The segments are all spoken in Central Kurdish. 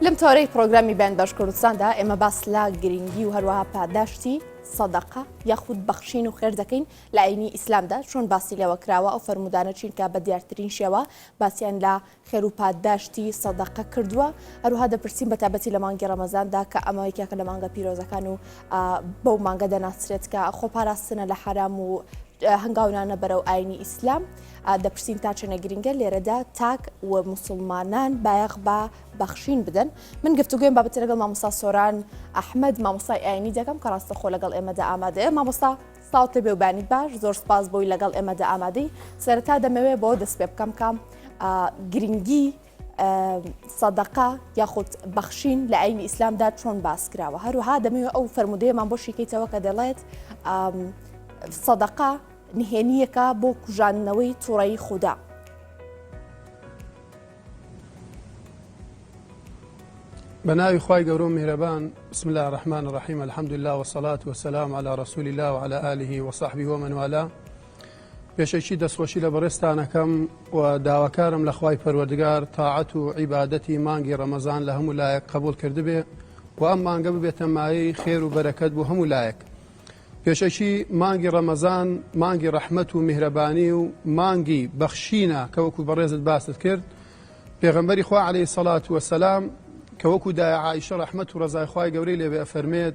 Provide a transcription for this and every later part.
لەم تۆرەی پرۆگرامی بەیان بەش کوردستاندا ئێمە باس لە گرنگی و هەروەها پاداشتی سەدەقە یاخود بەخشین و خێر دەکەین لە ئاینی ئیسلامدا چۆن باسی لەوە کراوە ئەو فەرمودانە چین کە بە دیارترین شێوە باسییان لە خێر و پاداشتی سەدەقە کردووە هەروها دەپرسیم بەتابەتی لە مانگی ڕەمەزاندا کە ئەمەیەکێکە لە مانگە پیرۆزەکان و بەو مانگە دەناسرێت کە خۆپاراستنە لە حرام و هەنگاونانە بەرەو ئاینی ئیسلام دەپرسین تا چەنە گرنگە لێرەدا تاک و مسلمانان بایەخ بە بەخشین بدەن. من گفتوگوێم بابەتی لەگەڵ مامۆستا سۆران ئەحمەد مامۆستای ئاینی دەکەم کە ڕاستەخۆ لەگەڵ ئێمەدا ئامادەیە. مامۆستا ساڵت لێ بێوبانی باش، زۆر سپاس بۆی لەگەڵ ئێمەدا ئامادەی. سەرەتا دەمەوێت بۆ دەست پێ بکەم کام گرنگی سەدەقە یاخود بەخشین لە ئاینی ئیسلامدا چۆن باس کراوە. هەروها دەمەوێت ئەو فەرمودەیەمان بۆ شیکەیتەوە کە دەڵێت سەدەقە نهێنیەکە بۆ کوژاندنەوەی تووڕەیی خودا. بناوی خوای گەورە و میهرەبان. بسم الله الرحمن الرحیم. الحمد لله والصلاة والسلام على رسول الله وعلى آله وصحبه ومن والاه. پێشەکی دەستخۆشی لە بەڕێستانەکەم و داواکارم لە خوای پەروەردگار تاعەت و عیبادەتی مانگی ڕەمەزان لە هەموو لایەک قبول کردبێ و ئەم مانگە ببێتە مایەی خێر و بەرەکەت بۆ هەموو لایەک. پێشەکی مانگی ڕەمەزان مانگی ڕەحمەت و میهرەبانی و مانگی بەخشینە کە وەکو بەڕێزت باست کرد. پێغەمبەری خوا عەلەیهی سەڵات وەسەلام کە وەکو دایە عایشە ڕەحمەت و ڕەزای خوای گەورەی لێبێ ئەفەرمێت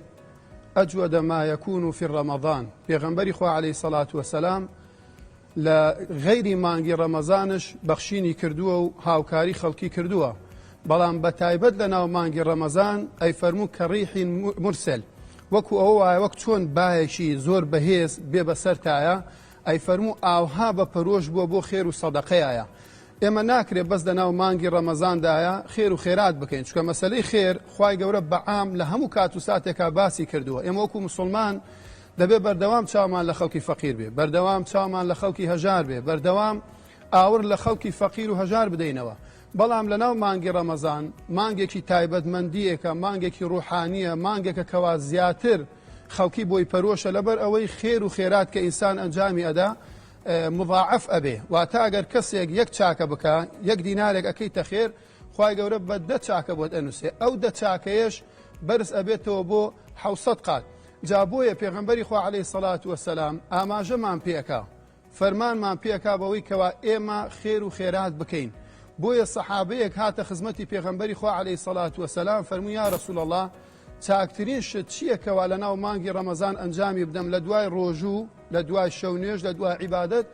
ئەجوەدە ما یەکون فی ڕەمەضان. پێغەمبەری خوا عەلەیهی سەڵات وەسەلام لە غەیری مانگی ڕەمەزانش بەخشینی کردووە و هاوکاری خەڵکی کردووە، بەڵام بە تایبەت لە ناو مانگی ڕەمەزان ئەیفەرموو کە ڕیحی مرسل، وەکو ئەوە وایە وەک چۆن بایەکی زۆر بەهێز بێ بەسەرتایە، ئەیفەرموو ئاوها بە پەرۆش بووە بۆ خێر و سەدەقەیە. ئێمە ناکرێت بەس لە ناو مانگی ڕەمەزاندایە خێر و خێرات بکەین، چونکە مەسەلەی خێر خوای گەورە بەعام لە هەموو کات و ساتێکا باسی کردووە. ئێمە وەکو مسلمان دەبێت بەردەوام چاومان لە خەڵکی فەقیر بێ، بەردەوام چاومان لە خەڵکی هەژار بێ، بەردەوام ئاور لە خەڵکی فەقیر و هەژار بدەینەوە. بەڵام لە ناو مانگی ڕەمەزان مانگێکی تایبەتمەندیەکە، مانگێکی ڕوحانیە، مانگێکە کەوا زیاتر خەڵکی بۆی پەرۆشە لەبەر ئەوەی خێر و خێرات کە ئینسان ئەنجامی ئەدا مضاعف ئەبێ. واتە ئەگەر کەسێک یەک چاکە بکە، یەک دینارێک ئەکەیتە خێر، خوای گەورە بە 10 چاکە بۆت ئەنووسێ، ئەو 10 چاکەیەش بەرز ئەبێتەوە بۆ 700 قات. جا بۆیە پێغەمبەری خوا عەلەیهی سەڵات وەسەلام ئاماژەمان پێکا، فەرمانمان پێکا بەوەی کەوا ئێمە خێر و خێرات بکەین. بۆیە سەحابەیەک هاتە خزمەتی پێغەمبەری خوا عەلەیهی سەڵات وەسەلام، فەرمووی یا ڕەسوول ئەڵڵا چاکترین شت چییە کەوا لە ناو مانگی ڕەمەزان ئەنجامی بدەم لە دوای ڕۆژوو، لە دوای شەو نوێژ، لە دوای عیبادەت؟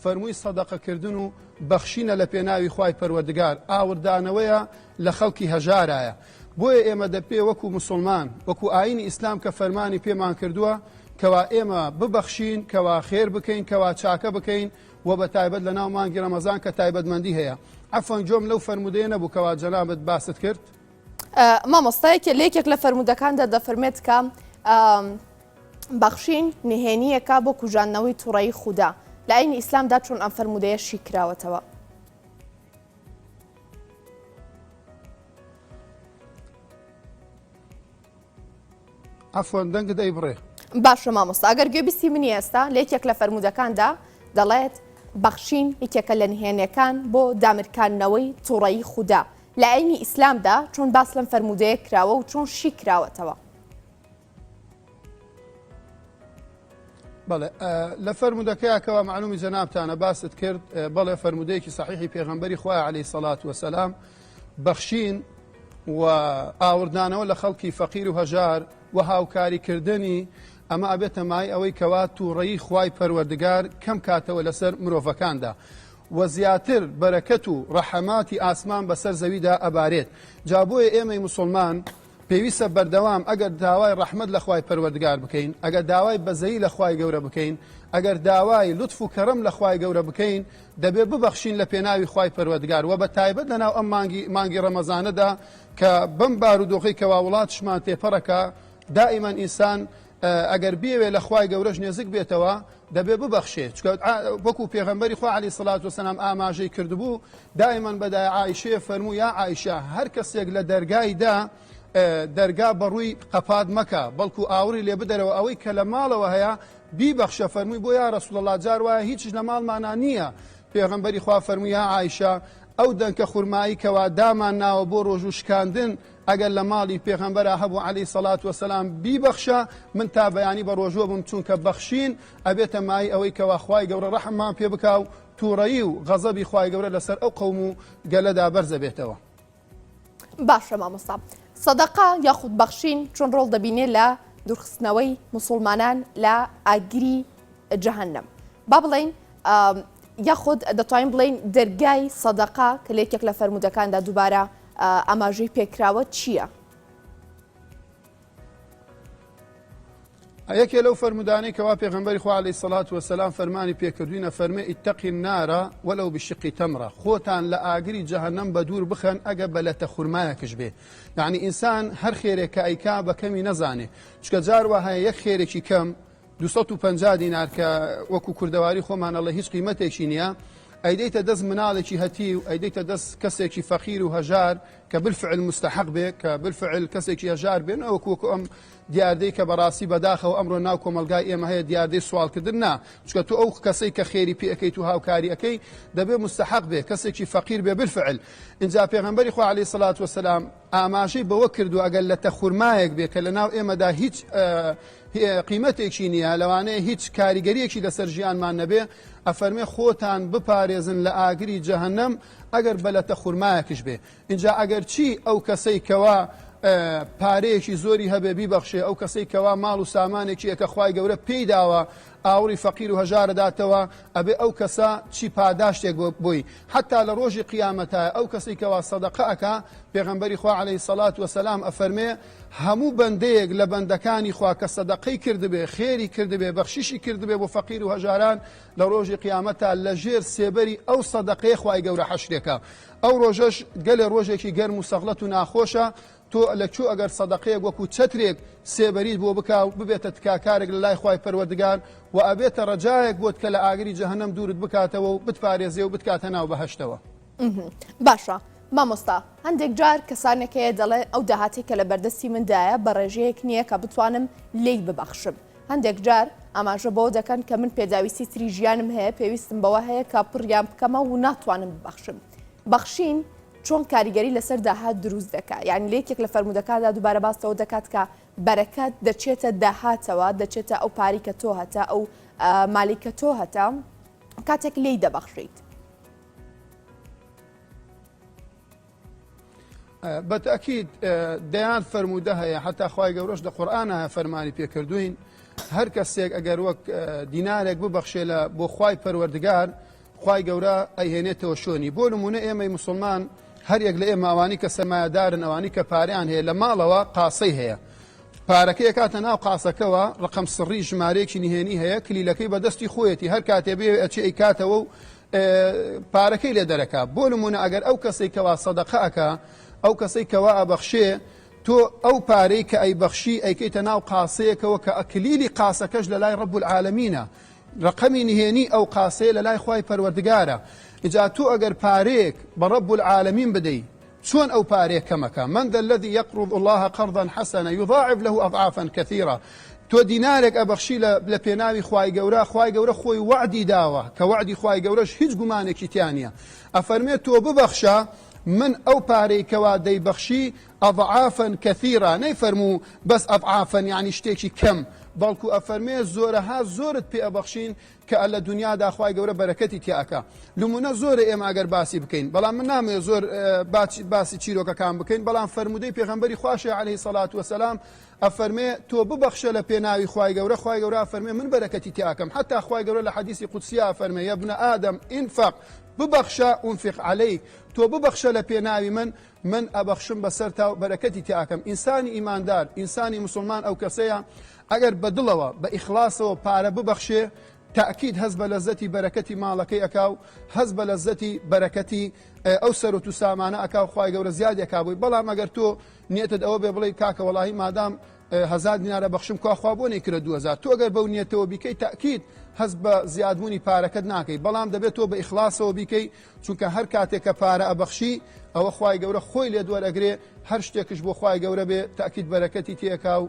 فەرمووی سەدەقەکردن و بەخشینە لە پێناوی خوای پەروەردگار، ئاوردانەوەیە لە خەڵکی هەژارایە. بۆیە ئێمە دەپێ وەکو مسلمان، وەکو ئاینی ئیسلام کە فەرمانی پێمان کردووە کەوا ئێمە ببەخشین، کەوا خێر بکەین، کەوا چاکە بکەین، و بە تایبەت لە ناو مانگی ڕەمەزان کە تایبەتمەندی هەیە. عەفوەن جۆم لەو فەرمودەیە نەبوو کەوا جەنابەت باست کرد. مامۆستایەکە لێکێک لە فەرمودەکاندا دەفەرمێت کە بەخشین نهێنیەکە بۆ کوژاندنەوەی تووڕەیی خودا. لە ئاینی ئیسلامدا چۆن ئەم فەرمودەیە شی کراوەتەوە؟ عەفوەن دەنگت ئەی بڕێ. باشە مامۆستا، ئەگەر گوێبیستی منی ئێستا لێکێک لە فەرمودەکاندا دەڵێت بەخشین یەکێکە لە نهێنیەکان بۆ دامرکاندنەوەی تووڕەیی خودا. لە ئاینی ئیسلامدا چۆن باس لەم فەرمودەیە کراوە و چۆن شی کراوەتەوە؟ بەڵێ لە فەرمودەکەیەکەوە معلومی جەنابتانە باست کرد. بەڵێ فەرمودەیەکی صحیحی پێغەمبەری خوای عەلەیهی سەڵات وەسەلام بەخشین و ئاوردانەوە لە خەڵکی فەقیر و هەژار و هاوکاریکردنی ئەمە ئەبێتە مای ئەوەی کەوا تووڕەیی خوای پەروەردگار کەم کاتەوە لەسەر مرۆڤەکاندا و زیاتر بەرەکەت و ڕەحەماتی ئاسمان بەسەر زەویدا ئەبارێت. جا بۆیە ئێمەی موسڵمان پێویستە بەردەوام ئەگەر داوای ڕەحمەت لە خوای پەروەردگار بکەین، ئەگەر داوای بەزەیی لە خوای گەورە بکەین، ئەگەر داوای لوتف و کەرەم لە خوای گەورە بکەین، دەبێت ببەخشین لە پێناوی خوای پەروەردگار. و بە تایبەت لەناو ئەم مانگی ڕەمەزانەدا کە بەم بارودۆخی کەوا وڵاتشمان تێپەڕەکە، دائیمەن ئینسان ئەگەر بێوێ لە خوای گەورەش نێزک بێتەوە دەبێ ببەخشێت، چکە وەکو پێغەمبەری خوا عەلەیهی سەڵات وەسەلام ئاماژەی کردبوو، دائیمەن بەدای عایشەیە فەرموو یا عایشە هەر کەسێک لە دەرگایدا دەرگا بەڕووی قەپات مەکە، بەڵکو ئاوری لێ بدەرەوە، ئەوەی کە لە ماڵەوە هەیە بیبەخشە. فەرمووی بۆ یا ڕەسوول ئەڵڵا جار وایە هیچ لە ماڵمانە نییە. پێغەمبەری خوا فەرمووی یا عایشە ئەو دەنکە خورمایی کەوا دامان ناوە بۆ ڕۆژ و شکاندن ئەگەر لە ماڵی پێغەمبەر هەبوو عەلەیهی سەڵات وەسەلام بیبەخشە من تا بەیانی بە ڕۆژوە بم چونکە بەخشین ئەبێتە مای ئەوەی کەوا خوای گەورە ڕەحممان پێ بکا و تووڕەیی و غەزەبی خوای گەورە لەسەر ئەو قەوم و گەلەدا بەرزە بێتەوە. باشە مامۆستا، سەدەقا یاخود بەخشین چۆن ڕۆڵ دەبینێ لە دوورخستنەوەی موسڵمانان لە ئاگری جەهەنەم. با بڵێین یاخود دەتوانین بڵێین دەرگای سەدەقا کە لە یەکێک لە فەرمودەکاندا دووبارە ئاماژەی پێکراوە چییە؟ یەکێ لەو فەرمودانەی کەوا پێغەمبەری خوا عەلەیهی سەڵات وەسەلام فەرمانی پێکردوینە فەرمێ ئیتەقی النارە وەلەو بشقی تەمرە، خۆتان لە ئاگری جەهەنەم بە دوور بخەن ئەگە بەلەتە خورمایەکش بێ. یعنی ئینسان هەر خێرێک کە ئەیکا بە کەمی نەزانێ، چکە جار وا هەیە یەک خێرێکی کەم 250 دینار کە وەکو کوردەواری خۆمانەڵە هیچ قیمەتێکی نییە، ئەیدەیتە دەست مناڵێکی هەتی و ئەیدەیتە دەست کەسێکی فەقیر و هەژار کە بالفعل مستحق بێ، کە بالفعل کەسێکی هەژار بێن، وەکو ئەم دیاردەی کە بەڕاستی بەداخەوە ئەمڕۆ ناو کۆمەلگای ئێمە هەیە دیاردەی سوالکردن نا، چکە تۆ ئەو کەسەی کە خێری پێ ئەەکەیت و هاوکاری ئەەکەی دەبێ مستحق بێ، کەسێکی فەقیر بێ بالفعل. اینجا پێغەمبەری خوا عەلەیهی سەڵات وەسەلام ئاماژەی بەوە کردو ئەگەر لە تەخورمایەک بێ کە لە ناو ئێمەدا هیچ قیمەتێکی نییە، لەوانەیە هیچ کاریگەریەکی لەسەر ژیانمان نەبێ، ئەفەرمێ خۆتان بپارێزن لە ئاگری جەهەنەم ئەگەر بەلەتە خورمایەکش بێ. اینجا ئەگەر چی ئەو کەسەی کەوا پارەیەکی زۆری هەبێ بیبەخشێ، ئەو کەسەی کەوا ماڵ و سامانێکی ئەکە خوای گەورە پێی داوە ئاوری فەقیر و هەژارە داتەوە، ئەبێ ئەو کەسە چی پاداشتێک بۆی. حتا لە ڕۆژی قیامەتە ئەو کەسەی کەوا سەدەقە ئەکا، پێغەمبەری خوا عەلەیهی سەڵات وەسەلام ئەفەرمێ هەموو بەندەیەک لە بەندەکانی خوا کە سەدەقەی کردبێ، خێری کردبێ، بەخشیشی کردبێ بۆ فەقیر و هەژاران، لە ڕۆژی قیامەتە لە ژێر سێبەری ئەو سەدەقەی خوای گەورە حەشرێکە. ئەو ڕۆژەش گەلێ ڕۆژێکی گەرم و سەغڵەت و ناخۆشە، تۆ لەکوێ ئەگەر سەدەقەیەک وەکو چەترێک سێبەریت بۆ بکا و ببێتە تکاکارێک لە لای خوای پەروەردگار و ئەبێتە ڕەجایەک بۆت کە لە ئاگری جەهەنەم دوورت بکاتەوە و بتپارێزێ و بتکاتە ناو بەهەشتەوە. باشە مامۆستا، هەندێک جار کەسانێکەیە دەڵێ ئەو داهاتی کە لە بەردەستی مندایە بە ڕێژەیەک نییە کە بتوانم لێی ببەخشم. هەندێک جار ئاماژە بەوە دەکەن کە من پێداویستی تری ژیانم هەیە، پێویستم بەوە هەیە کە پڕیان بکەمە و ناتوانم ببەخشم. بەخشین چۆن کاریگەری لەسەر داهات دروست دەکات؟ یعنی لێکێک لە فەرمودەکاندا دووبارە باسەوە دەکات کە بەرەکەت دەچێتە داهاتەوە، دەچێتە ئەو پاری کە تۆ هەتا، ئەو مالی کە تۆ هەتا کاتێک لێی دەبەخشیت. بەتەکید دەیان فەرمودە هەیە، حتا خوای گەورەش لە قورئانە فەرمانی پێکردوین هەر کەسێک ئەگەر وەک دینارێک ببەخشێ لە بۆ خوای پەروەردگار، خوای گەورە ئەیهێنێتەوە شوێنی. بۆ نمونە ئێمەی موسڵمان هەر یەک لە ئێمە ئەوانی کە سەمایەدارن، ئەوانی کە پاریان هەیە، لە ماڵەوە قاسەی هەیە، پارەکەی کاتە ناو قاسەکەەوە ڕقم سڕی ژمارەیەکی نهێنی هەیە، کلیلەکەی بەدەستی خۆیەتی، هەر کاتێ بێ ئەچێ ئەیکاتەوە و پارەکەی لێ دەرەکات. بۆ نمونە ئەگەر ئەو کەسەی کەوا سەدەقە ئەکا، ئەو کەسەی کەوا ئەبەخشێ، تۆ ئەو پارەی کە ئەیبەخشی ئەیکەیتە ناو قاسەیەکەوە کە ئەکلیلی قاسەکەش لە لای ڕەب العالەمینە، ڕقەمی نهێنی ئەو قاسەیە لە لای خوای پەروەردگارە. ئجا تۆ ئەگەر پارەیەک بە ڕەب العالەمین بدەی، چۆن ئەو پارەیە کەمەکە؟ من ذا الذي يقرض الله قرضا حسنا يضاعف له أضعافا كثيرة. تۆ دینارێک ئەبەخشی لە پێناوی خوای گەورە، خوای گەورە خۆی وعدی داوە کە وعدی خوای گەورەش هیچ گومانێکی تیان نییە. ئەفەرمێت تۆ ببەخشە، من ئەو پارەی کەوا دەیبەخشی ئەضعافا کەثیرە، نەیفەرموو بەس ئەضعافا یعنی شتێکی کەم، بەڵکو ئەفەرمێ زۆرەها زۆرت پێ ئەبەخشین کە لە دنیادا خوای گەورە بەرەکەتی تیاکە. لمونە زۆرە ئێمە ئەگەر باسی بکەین، بەڵام من نامەوێت زۆر باسی چیرۆکەکان بکەین، بەڵام فەرمودەی پێغەمبەری خواشە عەلەیهی سەڵات وەسەلام ئەفەرمێ تۆ ببەخشە لە پێناوی خوای گەورە، خوای گەورە ئەفەرمێ من بەرەکەتی تیاکەم. حتا خوای گەورە لە حەدیسی قودسیە ئەفەرمێ یا ابن ئادەم ئینفق ببەخشە ئونفق عەلەیک، تۆ ببەخشە لە پێناوی من ئەبەخشم بەسەر تا بەرەکەتی تیاکەم. ئینسانی ئیماندار، ئینسانی مسلمان ئەو کەسەیە ئەگەر بەدڵەوە بە ئیخلاسەوە پارە ببەخشێ، تأکید هەز بە لەزەتی بەرەکەتی ماڵەکەی ئەکا و هەز بە لەزەتی بەرەکەتی ئەو سەرۆت و سامانە ئەکا و خوای گەورە زیادی ئەکا بووی. بەڵام ئەگەر تۆ نیەتت ئەوە بێ بڵێ کاکە وەڵاهی مادام 1000 دینارە بەخشم خوا بۆ نەیکرە 2000، تۆ ئەگەر بەو نیەتەوە بیکەی تأکید هەز بە زیادبوونی پارەکەت ناکەی، بەڵام دەبێت تۆ بە ئیخلاسەوە بیکەی، چونکە هەر کاتێک کە پارە ئەبەخشی ئەوە خوای گەورە خۆی لێ دووەرەگرێ، هەر شتێکش بۆ خوای گەورە بێ تأکید بەرەکەتی تێکا و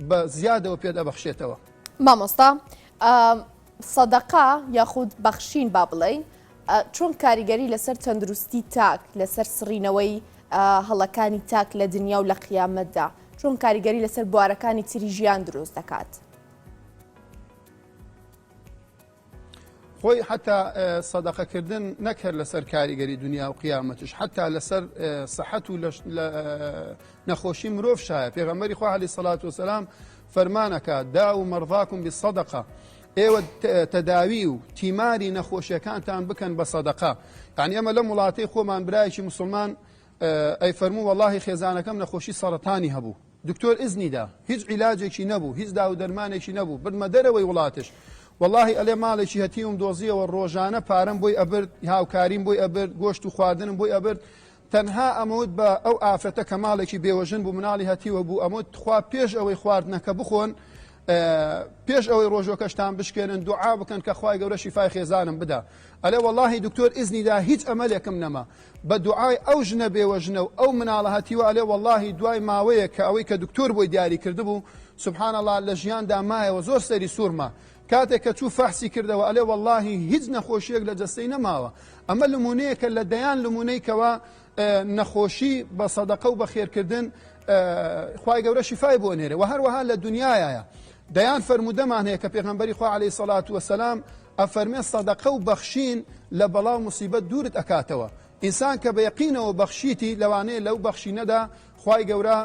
بە زیادەوە پێت ئەبەخشێتەوە. مامۆستا، سەدەقا یاخود بەخشین با بڵێین چۆن کاریگەری لەسەر تەندروستی تاک، لەسەر سڕینەوەی هەڵەکانی تاک لە دنیا و لە قیامەتدا چۆن کاریگەری لەسەر بوارەکانی تری ژیان دروست دەکات. خۆی حتا سەدەقەکردن نەکرد لەسەر کاریگەری دنیا و قیامەتش حتا لەسەر سەحەت و نەخۆشی مرۆڤ شایە. پێغەمبەری خوا عەلەیهی سەڵات وسەلام فەرمانەکە دا و مەرضاکم بالسەدەقە، ئێوە تەداوی و تیماری نەخۆشیەکانتان بکەن بە سەدەقە. یعنی ئەمە لە وڵاتەی خۆمان برایەکی موسڵمان ئەی فەرموو وەڵاهی خێزانەکەم نەخۆشی سەرەتانی هەبوو، دکتۆر ئیزنیدا هیچ عیلاجێکی نەبوو، هیچ داو دەرمانێکی نەبوو، بردمە دەرەوەی وڵاتش. والله ئەلێ ماڵێکی هەتیوم دۆزیەوە ڕۆژانە پارەم بۆی ئەبرد، هاوکاریم بۆی ئەبرد، گۆشت و خواردنم بۆی ئەبرد، تەنها ئەمەوت بە ئەو ئافرەتە کە ماڵێکی بێوەژن بوو مناڵی هەتیوە بوو ئەمەوت خوا پێش ئەوەی خواردنەکە بخۆن، پێش ئەوەی ڕۆژۆکەشتان بشکێنن دوعا بکەن کە خوای گەورە شیفای خێزانم بدا. ئەلێ واللهی دکتۆر ئیزنیدا هیچ ئەمەلێکم نەما بە دوعای ئەو ژنە بێوەژنە و ئەو مناڵە هەتیوە. ئەلێ واللهی دوای ماوەیە کە ئەوەی کە دکتۆر بۆی دیاری کردبوو سبحان الله لە ژیاندا مایەوە زۆر سەری سوورما. کاتێک کە چوو فەحسی کردەوە ئەلێ واللهی هیچ نەخۆشیەک لە جەستەی نەماوە. ئەمە لمونەیەکە لە دەیان لمونەیکەوە نەخۆشی بە سەدەقە و بە خێرکردن خوای گەورە شیفای بۆ نێرێ و هەروەها لە دنیایە. دەیان فەرمودەمان هەیە کە پێغەمبەری خوا عەلەیهی سەڵات وەسەلام ئەفەرمێ سەدەقە و بەخشین لە بەڵاو موسیبەت دوورت ئەکاتەوە. ئینسان کە بە یەقینەوە بەخشیتی لەوانەیە لەو بەخشینەدا خوای گەورە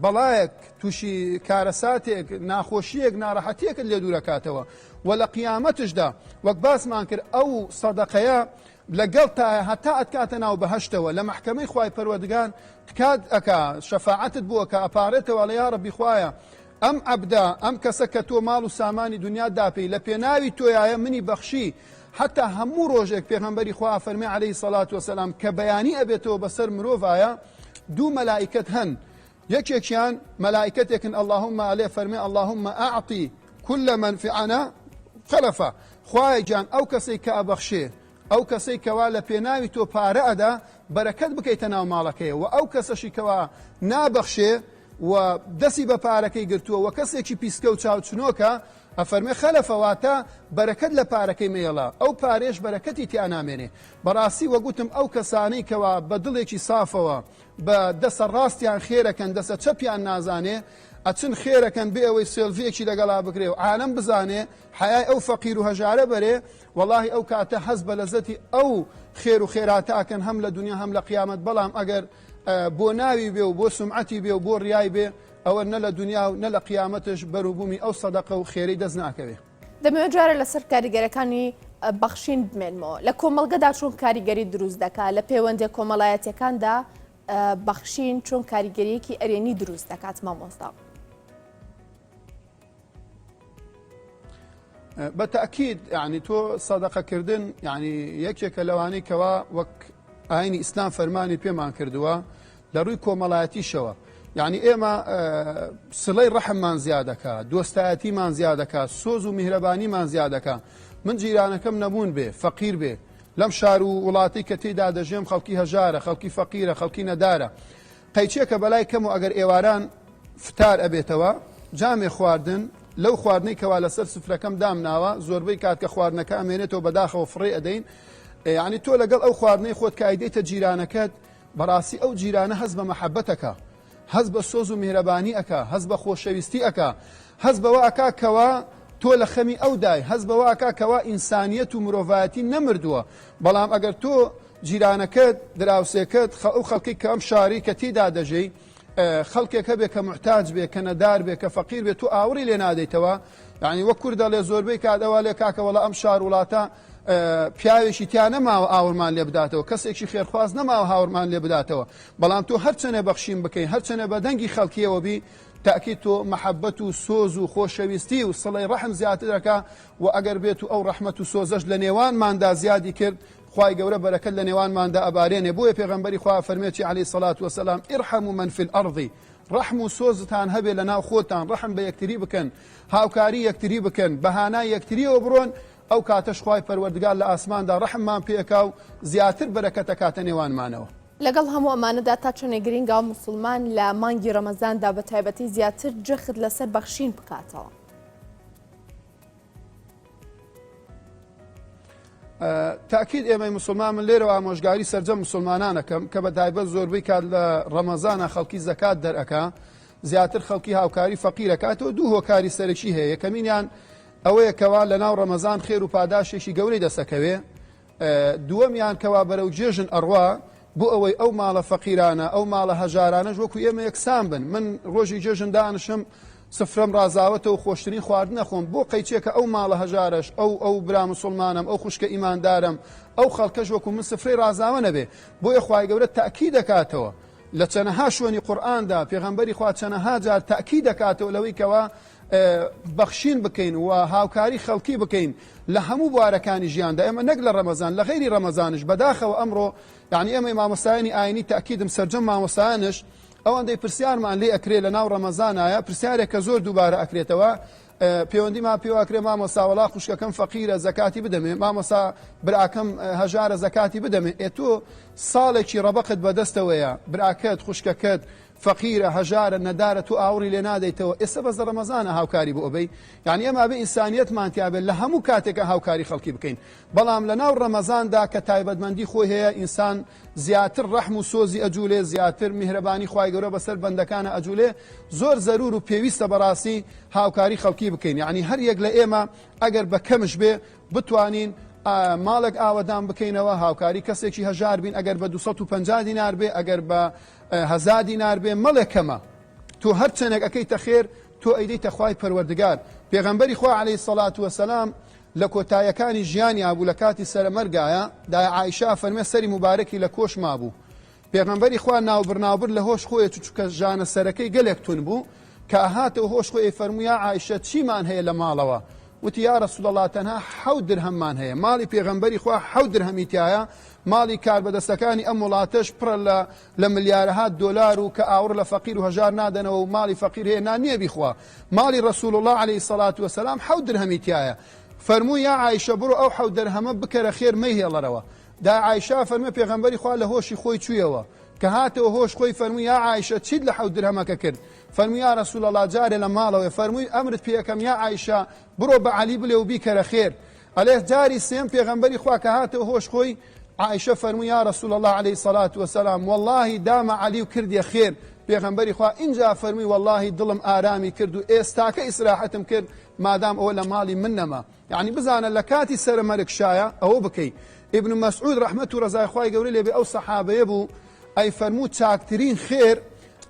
بەڵایەک تووشی کارەساتێک ناخۆشیەک ناڕەحەتیەکت لێ دوورەکاتەوە و لە قیامەتشدا وەک باسمان کرد ئەو سەدەقەیە لەگەڵ تایە هەتا ئەتکاتە ناو بەهەشتەوە لە محکەمەی خوای پەروەردگار تکات ئەکا شەفاعەتت بووە کە ئەپارێتەوە لە یا ڕەبی خوایە ئەم عەبدا ئەم کەسە کە تۆ ماڵ و سامانی دنیا داپەی لە پێناوی تۆیایە منی بەخشی. حتا هەموو ڕۆژێک پێغەمبەری خوا فەرمێ عەلەیهی سەڵات وسەلام کە بەیانی ئەبێتەوە بەسەر مرۆڤایە دوو مەلائیکەت هەن، یەکێکیان مەلائیکەتێکن اللهم ئەلێ فەرمێ اللهم ئەعطی كل من فعنا خلفە، خوای جان ئەو کەسەی کە ئەبەخشێ ئەو کەسەی کەوا لە پێناوی تۆ پارە ئەدا بەرەکەت بکەیتە ناو ماڵەکەیە و ئەو کەسەشی کەوا نابەخشێ و دەستی بە پارەکەی گرتووە و کەسێکی پیسکە و چاوچنۆکە ئەفەرمێ خەلەفەواتە بەرەکەت لە پارەکەی مێڵە ئەو پارێش بەرەکەتی تیا نامێنێ. بەڕاستی وەگوتم ئەو کەسانەی کەوا بە دڵێکی سافەوە بە دەسە ڕاستیان خێرەکەن دەسە چەپیان نازانێ ئەچن خێرەکەن بێ ئەوەی سێلڤیەکی لەگەڵا بکرێ و عالم بزانێ حیای ئەو فەقیر و هەژارە بەرێ واللهی ئەو کاتە حەز بە لەزەتی ئەو خێر و خێراتاکەن هەم لە دنیا هەم لە قیامەت. بەڵام ئەگەر بۆ ناوی بێ و بۆ سومعەتی بێ و بۆ ڕیای بێ ئەوە نە لە دنیا و نە لە قیامەتش بەروبوومی ئەو سەدەقە و خێرەی دەست ناکەوێ. دەمەوێت جارە لەسەر کاریگەرەکانی بەخشین بمێنمەوە. لە کۆمەڵگەدا چۆن کاریگەری دروست دەکات، لە پەیوەندی کۆمەڵایەتیەکاندا بەخشین چۆن کاریگەریەکی ئەرێنی دروست دەکات مامۆستا؟ بەتەکید یعنی تۆ سەدەقەکردن یعنی یەکێکە لەوانەی کەوا وەک ئاینی ئیسلام فەرمانی پێمان کردووە لە ڕووی کۆمەڵایەتیشەوە. یعنی ئێمە سڵەی ڕەحممان زیادەکە، دۆستایەتیمان زیادەکە، سۆز و میهرەبانیمان زیادەکە. من جیرانەکەم نەبوون بێ فەقیر بێ لەم شار و وڵاتی کە تێدا دەژێم خەڵکی هەژارە، خەڵکی فەقیرە، خەڵکی نەدارە، قەیچێکە بەلای کەم و ئەگەر ئێواران فتار ئەبێتەوە جامێ خواردن لەو خواردنەی کەوا لەسەر سفرەکەم دامناوە زۆربەی کات کە خواردنەکە ئەمێنێتەوە بەداخەوە فڕێ ئەدەین. یعنی تۆ لەگەڵ ئەو خواردنەی خۆت کە ئەیدەیتە جیرانەکەت بەڕاستی ئەو جیرانە هەز بە مەحەبەتەکە، هەز بە سۆز و میهرەبانی ئەکا، هەز بە خۆشەویستی ئەکا، هەز بەوە ئەکا کەوا تۆ لە خەمی ئەو دای، هەز بەوە ئەکا کەوا ئینسانیەت و مرۆڤایەتی نەمردووە. بەڵام ئەگەر تۆ جیرانەکەت دراوسێکت ئەو خەڵکی کە ئەم شاری کە تێدا دەژەی خەڵکێکە بێ کە محتاج بێ کە نەدار بێ کە فەقیر بێت تو ئاوری لێ نادەیتەوە. یعنی وەک کوردە لێ زۆربەی کاتەوە لێ کاکەوەڵە ئەم شار وڵاتە پیاوێکی تیا نەماوە ئاورمان لێ بداتەوە، کەسێکی خێرخواز نەماوە هاورمان لێ بداتەوە. بەڵام تۆ هەرچەنە بەخشین بکەین هەرچەنە بە دەنگی خەڵکیەوە بی تاکید تۆ محەبەت و سۆز و خۆشەویستی و سڵەی ڕەحم زیاتر دەکا و ئەگەر بێت و ئەو ڕەحمەت و سۆزەش لە نێوانماندا زیادی کرد خوای گەورە بەرەکەت لە نێوانماندا ئەبارێنێ. بۆیە پێغەمبەری خوا فەرمێتی عەلەیهی سەڵات وەسەلام ئیرحەموا من فی الأرض، ڕەحم و سۆزتان هەبێ لە ناو خۆتان، ڕەحم بە یەکتری بکەن، هاوکاری یەکتری بکەن، بەهانای یەکتریەوە بڕۆن، ئەو کاتەش خوای پەروەردگار لە ئاسماندا ڕەحممان پێکا و زیاتر بەرەکەتە کاتە نێوانمانەوە. لەگەڵ هەموو ئەمانەدا تا چۆنێ گرنگە موسڵمان لە مانگی ڕەمەزاندا بە تایبەتی زیاتر جەخت لەسەر بەخشین بکاتەوە؟ تاکید ئێمەی مسلمان من لێرەوە ئامۆژگاری سەرجەم مسلمانانەکەم کە بە تایبەت زۆربەی کات لە ڕەمەزانە خەڵکی زەکات دەرئەکا زیاتر خەڵکی هاوکاری فەقیرەکاتەوە دوو هۆکاری سەرەکی هەیە یەکەمینیان ئەوەیە کەوا لە ناو ڕەمەزان خێر و پاداشێکی گەورەی دەسەکەوێ دووەمیان کەوا بەرەو جێژن ئەڕوا بۆ ئەوەی ئەو ماڵە فەقیرانە ئەو ماڵە هەژارانەش وەکو ئێمە یەکسان بن من ڕۆژی جێژن دانشم سفرم ڕازاوەتەوە خۆشترین خواردن نەخۆم بۆ قەیچێکە ئەو ماڵە هەژارش ئەو برا مسلمانم ئەو خوشکە ئیماندارم ئەو خەڵکەش وەکو من سفرەی ڕازاوە نەبێ بۆیە خوای گەورە تاکی دەکاتەوە لە چەنەها شوێنی قورئاندا پێغەمبەری خوا چەنەها جار تاکی دەکاتەوە لەوەی کەوا بەخشین بکەین و هاوکاری خەڵکی بکەین لە هەموو بوارەکانی ژیاندا ئێمە نەک لە ڕەمەزان لە غەیری ڕەمەزانش بەداخەوە ئەمڕۆ یعنی ئێمەی مامۆستایانی ئاینی تاکیدم سەرجەم مامۆستایانش ئەوەندەی پرسیارمان لێ ئەکرێ لە ناو ڕەمەزانایە پرسیارێک کە زۆر دووبارە ئەکرێتەوە پەیوەندیمان پێوەکرێ مامۆستا وەڵا خوشکەکەم فەقیرە زەکاتی بدەمێ مامۆستا براکەم هەژارە زەکاتی بدەمێ تۆ ساڵێکی ڕەبەقت بەدەستەوەیە براکەت خوشکەکەت فەقیرە هەژارە نەدارە تو ئاوری لێ نادەیتەوە ئێستا بەس لە ڕەمەزانە هاوکاری بۆ ئەبەی یعنی ئەمە بێ ئینسانیەتمان تیا بێت لە هەموو کاتێکە هاوکاری خەڵکی بکەین بەڵام لە ناو ڕەمەزاندا کە تایبەتمەندی خۆی هەیە ئینسان زیاتر ڕەحم و سۆزی ئەجوولێ زیاتر میهرەبانی خوای گەورە بەسەر بەندەکانە ئەجوولێ زۆر زەرور و پێویستە بەڕاستی هاوکاری خەڵکی بکەین یعنی هەر یەک لە ئێمە ئەگەر بە کەمش بێ بتوانین ماڵێک ئاوەدان بکەینەوە هاوکاری کەسێکی هەژار بین ئەگەر بە 250 دینار بێ ئەگەر بە 1000 دینار بێ مەڵێکەمە تۆ هەر چەندێک ئەەکەیتە خێر تۆ ئەیدەیتە خوای پەروەردگار پێغەمبەری خوا عەلەیهی سەڵات وەسەلام لە کۆتاییەکانی ژیانی بوو لە کاتی سەرمەرگایە دای عایشا فەرمێ سەری مبارەکی لە کۆش مابوو پێغەمبەری خوا ناوبڕ لە هۆش خۆی چووکە ژانە سەرەکەی گەلێک تون بوو کە هاتەوە هۆش خۆی فەرموویە عایشە چیمان هەیە لە ماڵەوە وتی یا رسول الله تەنها 7 درهەممان هەیە ماڵی پێغەمبەری خوا 7 درهەمی تایە ماڵی کاربەدەستەکانی ئەم وڵاتەش پڕە لە ملیارەها دۆلار و کە ئاور لە فەقیر و هەژار نادەنەوە و ماڵی فەقیر هەیە نانیە بیخوا ماڵی رسول الله عليه الصلاة والسلام 7 درهەمی تایە فەرمووی یا عایشە بڕۆ ئەو 7 درهەمە بکەرە خێر مەیهێڵەرەوە دا عایشە فەرمێ پێغەمبەری خوا لە هۆشی خۆی چوویەوە کە هاتەوە هۆش خۆی فەرمووی یا عایشە چیت لە 7 درهەمەکە کرد فەرمووی یا رسول الله جارێ لە ماڵەوە فەرمووی ئەمرت پێەکەم یا عایشە بڕۆ بە عەلی بڵێ و بیکەرە خێر ئەلێ جاری سێم پێغەمبەری خوا کە هاتەوە هۆش خۆی عایشە فەرمووی یا رسول الله عليه الصلاة والسلام والله دامە عەلی و کردیە خێر پێغەمبەری خوا اینجا فەرمووی والله دڵم ئارامی کرد و ئێستاکە ئیسراحەتم کرد مادام ئەوە لە ماڵی من نەما یعنی بزانە لە کاتی سەرمەرگ شایە ئەوە بکەی ابن مسعود ڕەحمەت و ڕەزای خوای گەورەی لێبێ ئەو سەحابەیە بوو ئەی فەرموو چاکترین خێر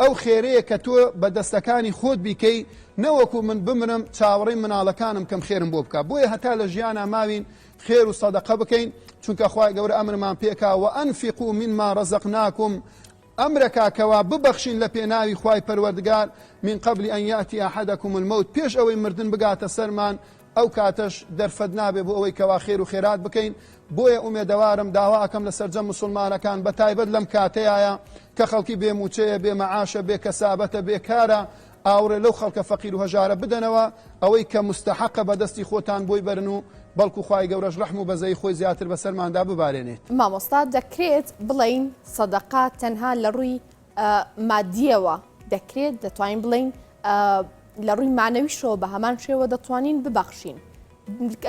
ئەو خێرەیە کە تۆ بە دەستەکانی خۆت بیکەی نەوەکو من بمرم چاوەڕێی مناڵەکانم کەم خێرم بۆ بکە بۆیە هەتا لە ژیانە ماوین خێر و سەدەقە بکەین چونکە خوای گەورە ئەمرمان پێکا وأنفقوا مما رزقناكم ئەمرەکا کەوا ببەخشین لە پێناوی خوای پەروەردگار من قبل أن يأتي أحدكم الموت پێش ئەوەی مردن بگاتە سەرمان ئەو کاتەش دەرفەت نابێ بۆ ئەوەی کەوا خێر و خێرات بکەین بۆیە ئومێدەوارم داواکەم لە سەرجەم مسلمانەکان بە تایبەت لەم کاتەیە کە خەڵکی بێموچەیە بێ مەعاشە بێ کەسابەتە بێکارە ئاورێ لەو خەڵکە فەقیر و هەژارە بدەنەوە ئەوەی کە مستحەقە بەدەستی خۆتان بۆی بەرن و بەڵکو خوای گەورەش ڕەحم و بەزەی خۆی زیاتر بەسەرماندا ببارێنێت مامۆستا دەکرێت بڵین سەدەقات تەنها لە ڕووی مادیەوە دەکرێت دەتوانین بڵین لە ڕووی مانەویشەوە بە هەمان شێوە دەتوانین ببەخشین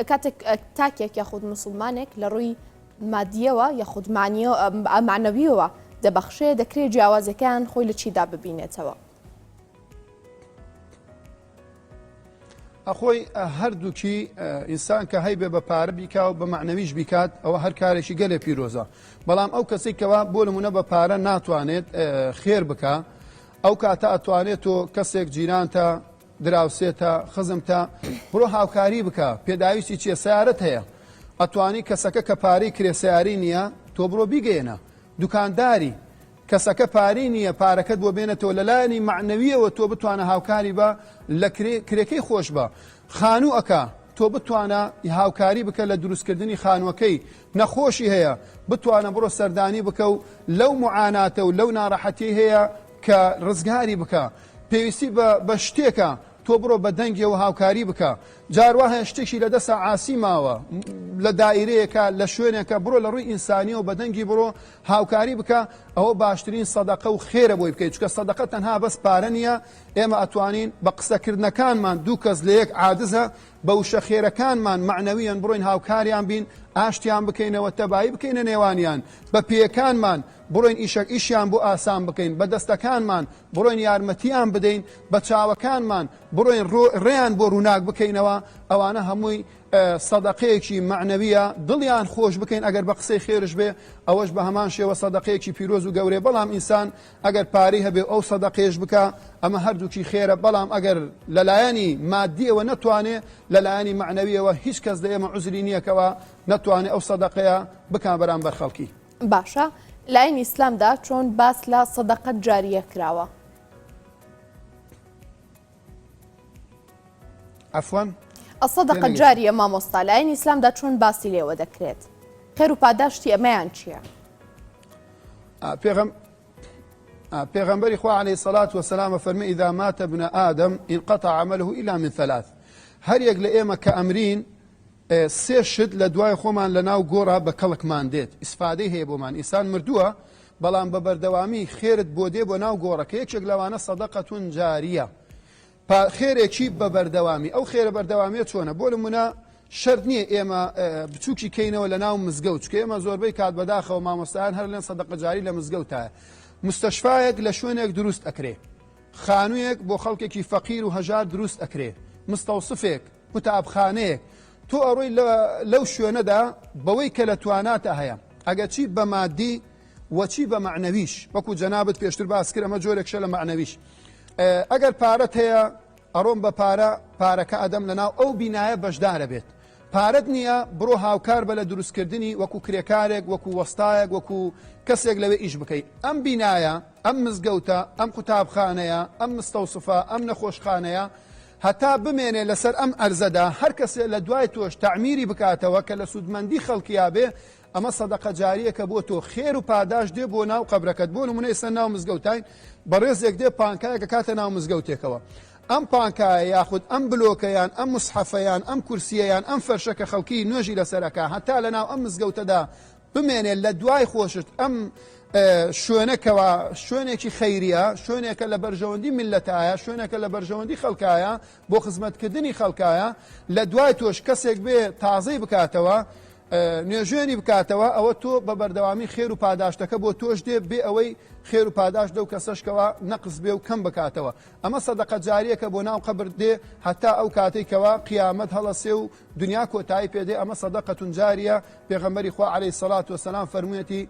کاتێک تاکێک یاخود مسلمانێک لە ڕووی مادیەوە یاخود معنەویەوە دەبەخشێ دەکرێت جیاوازەکان خۆی لە چیدا ببینێتەوە ئەخۆی هەردووکی ئینسان کە هەیبێ بە پارە بیکا و بە معنەویش بیکات ئەوە هەر کارێکی گەلێ پیرۆزە بەڵام ئەو کەسێکەوە بۆ نمونە بە پارە ناتوانێت خێر بکە ئەو کاتە ئەتوانێت و کەسێک جیرانتە دراوسێتە خزمتە بڕۆ هاوکاری بکە پێداویستی چیە سیارەت هەیە ئەتوانی کەسەکە کە پارەی کرێسیاری نییە تۆ بڕۆ بیگەێنە دوکانداری کەسەکە پارەی نییە پارەکەت بۆ بێنێتەوە لەلایەنی معنەویەوە تۆ بتوانە هاوکاری بە لە کرێکەی خۆش بە خانووەکە تۆ بتوانە هاوکاری بکە لە دروستکردنی خانووەکەی نەخۆشی هەیە بتوانە بڕۆ سەردانی بکە و لەو معاناتە و لەو ناڕەحەتی هەیە کە ڕزگاری بکە پێویستی بە شتێکە تۆ بڕۆ بە دەنگیەوە هاوکاری بکە جاروواهە شتێکی لە دەسە عاسی ماوە لە دائیرەیەکە لە شوێنێکە بڕۆ لە ڕووی ئینسانیەوە بە دەنگی بڕۆ هاوکاری بکە ئەوە باشترین سەدەقە و خێرە بۆی بکەیت چکە سەدەقە تەنها بەس پارە نییە ئێمە ئەتوانین بە قسەکردنەکانمان دوو کەس لە یەک عادزە بە وشە خێرەکانمان معنەویان بڕۆین هاوکاریان بین ئاشتیان بکەینەوە تەبایی بکەینە نێوانیان بە پێیەکانمان بڕۆین ئیشیان بۆ ئاسان بکەین بە دەستەکانمان بڕۆین یارمەتیان بدەین بە چاوەکانمان بڕۆین ڕێیان بۆ ڕووناک بکەینەوە ئەوانە هەمووی سەدەقەیەکی معنەویە دڵیان خۆش بکەین ئەگەر بە قسەی خێرش بێ ئەوەش بە هەمان شێوە سەدەقەیەکی پیرۆز و گەورەیە بەڵام ئینسان ئەگەر پارەی هەبێ ئەو سەدەقەیەش بکە ئەمە هەردووکی خێرە بەڵام ئەگەر لەلایەنی مادیەوە نەتوانێ لەلایەنی معنەویەوە هیچ کەس لە ئێمە عوزری نییەکەوە نەتوانێت ئەو سەدەقەیە بکان بەرامبەر خەڵکی. باشە لایەنی ئیسلامدا چۆن باس لە سەدەقەت جاریە کراوە؟ عەفوان الصدقة الجارية مامۆستا لایەنی ئیسلامدا چۆن باسی لێوە دەکرێت؟ خێر و پاداشتی ئەمەیان چییە؟ پێغەمبەری خوا عەلەیهی سەڵات وەسەلام فەرمێ ئیذا مات ابن آدم انقطع عمله إلا من ثلاث هەر یەک لە ئێمە کە ئەمرین سێ شت لە دوای خۆمان لە ناو گۆڕا بە کەڵکمان دێت ئیسفادەی هەیە بۆمان ئینسان مردووە بەڵام بە بەردەوامی خێرت بۆ دێ بۆ ناو گۆڕەکە یەکێک لەوانە سەدەقەتون جاریە خێرێکی بە بەردەوامی ئەو خێرە بەردەوامیە چۆنە بۆ نمونە شەرت نییە ئێمە بچووکی کەینەوە لە ناو مزگەوت چکە ئێمە زۆربەی کات بەداخەوە مامۆستایان هەر لێن سەدەقە جاری لە مزگەوتایە مستەشفایەک لە شوێنێک دروست ئەکرێ خانوویەک بۆ خەڵکێکی فەقیر و هەژار دروست ئەکرێ مستەوسفێک قوتابخانەیەک تۆ ئەڕۆی لەو شوێنەدا بەوەی کە لە تواناتە هەیە ئەگە چی بە مادی وەچی بە معنەویش وەکو جەنابەت پێشتر باس کرد ئەمە جۆرێکشە لە معنەویش ئەگەر پارەت هەیە ئەڕۆم بە پارەکە ئەدەم لەناو ئەو بینایە بەشدارە بێت پارەت نییە بڕۆ هاوکار بە لە دروستکردنی وەکو کرێکارێک وەکو وەستایەک وەکو کەسێک لەوێ ئیش بکەیت ئەم بینایە ئەم مزگەوتە ئەم قوتابخانەیە ئەم مستەوسفە ئەم نەخۆشخانەیە هەتا بمێنێ لەسەر ئەم ئەرزەدا هەر کەسێ لە دوای تۆش تعمیری بکاتەوە کە لە سوودمەندی خەڵکیا بێ ئەمە سەدەقە جاریەکە بۆ تۆ خێر و پاداش دێ بۆ ناو قەبرەکەت بۆ نمونە ئێستا ناو مزگەوتین بەڕێزێک دێ پانکایەکە کاتە ناو مزگەوتێکەوە ئەم پانکایە یاخود ئەم بلۆکەیان ئەم مسحەفەیان ئەم کورسیەیان ئەم فەرشەکە خەڵکی نوێژی لەسەرەکە هەتا لە ناو ئەم مزگەوتەدا بمێنێت لە دوای خۆشت ئەم شوێنەکەوە شوێنێکی خەیریە شوێنێکە لە بەرژەوەندی میلەتایە شوێنێکە لە بەرژەوەندی خەڵکایە بۆ خزمەتکردنی خەڵکایە لە دوای تۆش کەسێک بێ تازەی بکاتەوە نوێژێنی بکاتەوە ئەوە تۆ بە بەردەوامی خێر و پاداشتەکە بۆ تۆش دێ بێ ئەوەی خێر و پاداش دە و کەسەشکەوە نەقص بێ و کەم بکاتەوە ئەمە سەدەقە جاریەکە بۆ ناو قەبر دێ هەتا ئەو کاتێکەوە قیامەت هەڵەسێ و دنیا کۆتایی پێدێ ئەمە سەدەقەتون جاریە پێغەمبەری خوا عەلەیهی سەڵات وەسەلام فەرموویەتی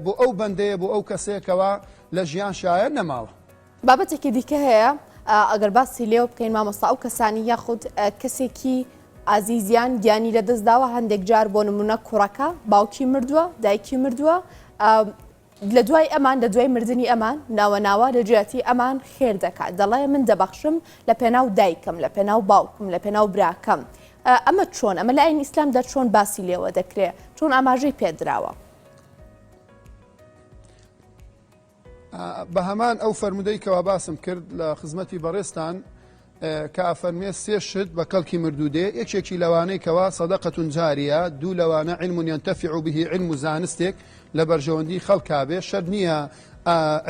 بۆ ئەو بەندەیە بۆ ئەو کەسێکەوە لە ژیان شایەر نەماوە. بابەتێکی دیکە هەیە ئەگەر باسی لێوە بکەین مامۆستا ئەو کەسانی یاخود کەسێکی ئازیزیان گیانی لەدەستداوە هەندێک جار بۆ نمونە کوڕەکە باوکی مردووە دایکی مردووە لە دوای ئەمان لە دوای مردنی ئەمان ناوە لە جیاتی ئەمان خێر دەکات دەڵێ من دەبەخشم لە پێناو دایکم لە پێناو باوکم لە پێناو براکەم ئەمە چۆن ئەمە لە ئاینی ئیسلامدا چۆن باسی لێوە دەکرێت چۆن ئاماژەی پێدراوە؟ بە هەمان ئەو فەرمودەی کەوا باسم کرد لە خزمەتی بەڕێستان کە ئەفەرمێ سێ شت بە کەڵکی مردوودێ یەکێکی لەوانەی کەوا سەدەقەتون جاریە دوو لەوانە علم ينتفع به علم و زانستێک لە بەرژەوەندی خەڵکا بێ شەر نییە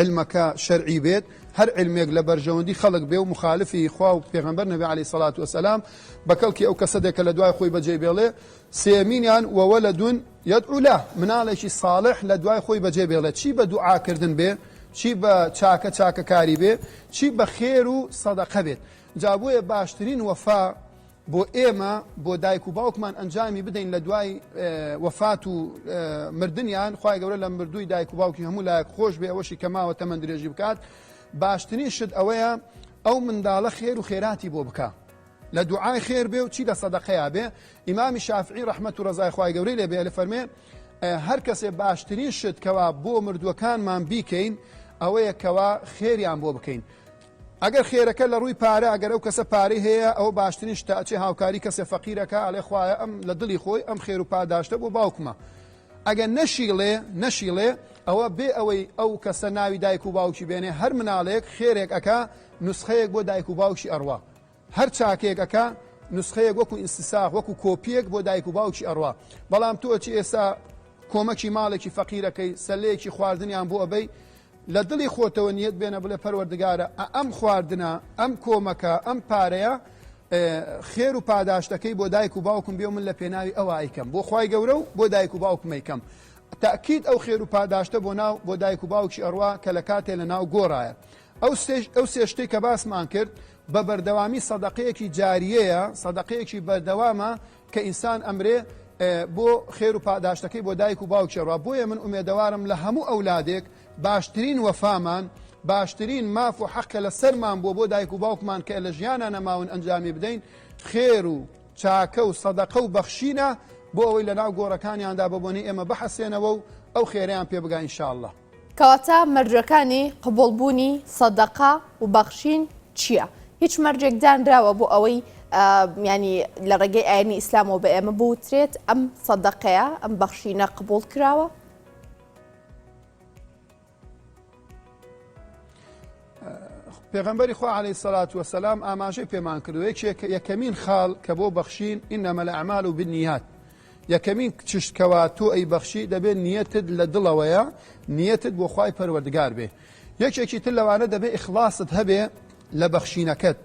علمەکە شەرعی بێت هەر علمێک لە بەرژەوەندی خەڵک بێ و مخالفی خوا و پێغەمبەر نەبی عەلەیهی سەڵات وەسەلام بە کەڵکی ئەو کەسەدێکە لە دوای خۆی بەجێ بێڵێ سێمینیان وەوەلەدون یەدعو له مناڵێکی ساڵح لە دوای خۆی بەجێ بێڵێ چی بە دوعاکردن بێ چی بە چاکەکاری بێ چی بە خێر و سەدەقە بێت جابوویە باشترین وەفا بۆ ئێمە بۆ دایک و باوکمان ئەنجامی بدەین لە دوای وەفات و مردنیان خوای گەورە لە مردووی دایک و باوکی هەموو لایەک خۆش بێ ئەوەشی کەماوە تەمەن درێژی بکات باشترین شت ئەوەیە ئەو منداڵە خێر و خێراتی بۆ بکە لە دوعای خێر بێ و چی لە سەدەقەیە بێ ئیمامی شافعی ڕەحمەت و ڕەزای خوای گەورەی لێ بێ لە فەرمێ هەر کەسێ باشترین شت کەوا بۆ مردووەکانمان بیکەین ئەوەیە کەوا خێریان بۆ بکەین ئەگەر خێرەکە لە ڕووی پارە ئەگەر ئەو کەسە پارەی هەیە ئەو باشترین شتاچێ هاوکاری کەسێ فەقیرەکە ئەڵێ خوایە ئەم لە دڵی خۆی ئەم خێر و پاداشتە بۆ باوکمە ئەگەر نەشیڵێ ئەوە بێ ئەوەی ئەو کەسە ناوی دایک و باوکی بێنێ هەر مناڵێک خێرێک ئەکا نوسخەیەک بۆ دایک و باوکی ئەڕوا هەر چاکێکەکە نسخەیەک وەکو ئینسیساغ وەکو کۆپیەک بۆ دایک و باوکی ئەڕوا بەڵام تۆچی ئێستا کۆمەکی ماڵێکی فەقیرەکەی سەلەیەکی خواردنیان بۆ ئەبەی لە دڵی خۆتەوە نیەت بێنە بڵێ پەروەردگارە ئەم خواردنە ئەم کۆمەکە ئەم پارەیە خێر و پاداشتەکەی بۆ دایک و باوکم بێ من لە پێناوی ئەوە ئەیکەم بۆ خوای گەورە و بۆ دایک و باوکم ئەیکەم تاکید ئەو خێر و پاداشتە بۆ دایک و باوکی ئەڕوا کە لە کاتێ لە ناو گۆڕایە ئەو سێ شتەی کە باسمان کرد بە بەردەوامی سەدەقەیەکی جاریەیە سەدەقەیەکی بەردەوامە کە ئینسان ئەمرێ بۆ خێر و پاداشتەکەی بۆ دایک و باوکی ئەڕوا بۆیە من ئومێدەوارم لە هەموو ئەولادێک باشترین وەفامان باشترین ماف و حەقە لە سەرمان بۆ دایک و باوکمان کە لە ژیانە نەماون ئەنجامی بدەین خێر و چاکە و سەدەقە و بەخشینە بۆ ئەوەی لە ناو گۆڕەکانیاندا ببوونی ئێمە بەحەسێنەوە و ئەو خێرەیان پێ بگا ئینشاءالله. کەواتە مەرجەکانی قبوڵبوونی سەدەقە و بەخشین چییە؟ هیچ مەرجێک دانراوە بۆ ئەوەی ینی لە ڕێگەی ئاینی ئیسلامەوە بە ئێمە بوترێت ئەم سەدەقەیە ئەم بەخشینە قبوڵ کراوە؟ پێغەمبەری خوا عەلەیهی سەڵات وەسەلام ئاماژەی پێمان کردووە یەکەمین خاڵ کە بۆ بەخشین ئینەمە الأعمال بالنیات یەکەمین چشتکەوا تۆ ئەی بەخشی دەبێت نیەتت لە دڵەوەیە نیەتت بۆ خوای پەروەردگار بێ یەکێکی تر لەوانە دەبێت ئیخلاست هەبێ لە بەخشینەکەت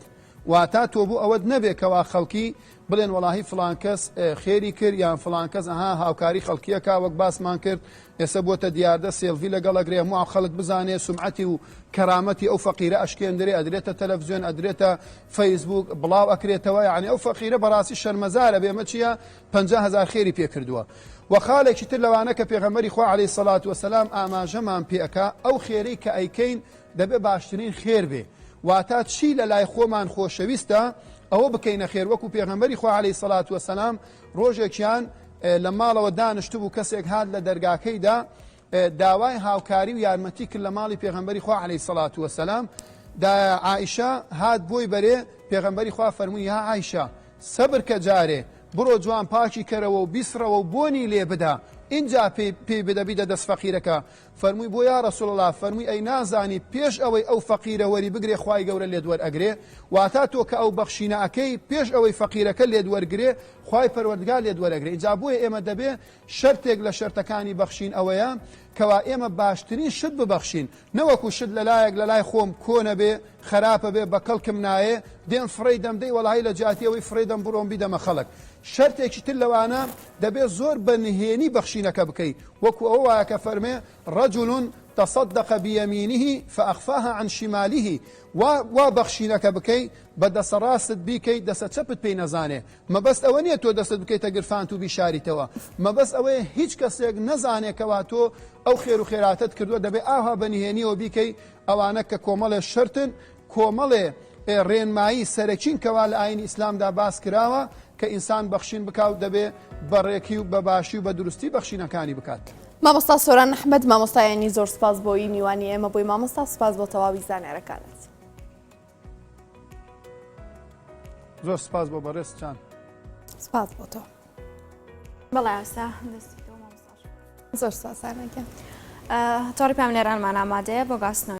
واتە تۆ بۆ ئەوەت نەبێ کەوا خەڵکی بڵێن وەڵاهی فڵان کەس خێری کرد یان فڵان کەس هاوکاری خەڵکیەکە وەک باسمان کرد ئێستا بۆتە دیاردە سێڵڤی لەگەڵەگرێ هەموو خەڵک بزانێ سومعەتی و کەرامەتی ئەو فەقیرە ئەشکێندرێ ئەدرێتە تەلەڤیزیۆن ئەدرێتە فەیسبوک بڵاو ئەکرێتەوە یعنی ئەو فەقیرە بەڕاستی شەرمەزارە بێمە چییە 50,000 خێری پێ کردووە و خاڵێکی تر لەوانە کە پێغەمبەری خوا عەلەیهی سەڵات وەسەلام ئاماژەمان پێەکا ئەو خێرەی کە ئەیکەین دەبێ باشترین خێر بێ واتە چی لە لای خۆمان خۆشەویستە ئەوە بکەینە خێر وەکو پێغەمبەری خوا عەلەیهی سەڵات وەسەلام ڕۆژێکیان لە ماڵەوە دانیشت بوو کەسێک هات لە دەرگاکەیدا داوای هاوکاری و یارمەتی کرد لە ماڵی پێغەمبەری خوا عەلەیهی سەڵات وەسەلام عائیشە هات بۆی بەرێ پێغەمبەری خوا فەرمووی یا عائیشە سەبر کە جارێ بڕۆ جوان پاکی کەرەوە و بیسڕەوە و بۆنی لێ بدا اینجا پێی بدەبیدە دەست فەقیرەکە فەرمووی بۆ یا ڕەسوڵ الله فەرمووی ئەی نازانی پێش ئەوەی ئەو فەقیرە وەری بگرێ خوای گەورە لێت وەرئەگرێ واتە تۆ کە ئەو بەخشینە ئەکەی پێش ئەوەی فەقیرەکە لێت وەرگرێ خوای پەروەردگار لێت وەرئەگرێ اینجا بۆیە ئێمە دەبێ شەرتێک لە شەرتەکانی بەخشین ئەوەیە کەوا ئێمە باشترین شت ببەخشین نەوەکو شت لەلایەک لە لای خۆم کۆنە بێ خراپە بێ بە کەڵکم نایە دێن فڕی دەمدەی وەڵاهی لە جاتیەوەی فڕی دەم بڕۆم بیدەمە خەڵک شەرتێکی تر لەوانە دەبێت زۆر بە نهێنی بەخشینەکە بکەیت وەکو ئەو وایە کە فەرمێ رەجل تصدق بيمينه فأخفاها عن شماله وا بەخشینەکە بکەی بە دەسە ڕاستت بیکەیت دەسە چەپت پێی نەزانێ مەبەست ئەوە نییە تۆ دەستت بکەیتە گرفانت و بیشاریتەوە مەبەست ئەوەیە هیچ کەسێک نەزانێکەوە تۆ ئەو خێر و خێراتت کردووە دەبێت ئاها بە نهێنیەوە بیکەی ئەوانە کە کۆمەڵێ شەرتن کۆمەڵێ ڕێنمایی سەرەکین کەوا لە ئاینی ئیسلامدا باس کراوە کە ئینسان بەخشین بکات دەبێ بەڕێکی و بە باشی و بە دروستی بەخشینەکانی بکات. مامۆستا سۆران ئەحمەد مامۆستایانی زۆر سپاس بۆی نیوانی ئێمە بۆی مامۆستا سپاس بۆ تەواوی زانیارەکانت. زۆر سپاس بۆ بەڕێستان. سپاس بۆ تۆ. بەڵێ ئاستا دەستی تۆ مامۆستا. زۆر سپاسانەکە. تۆڕی پاملێرانمان ئامادەیە بۆ گاستنەوە.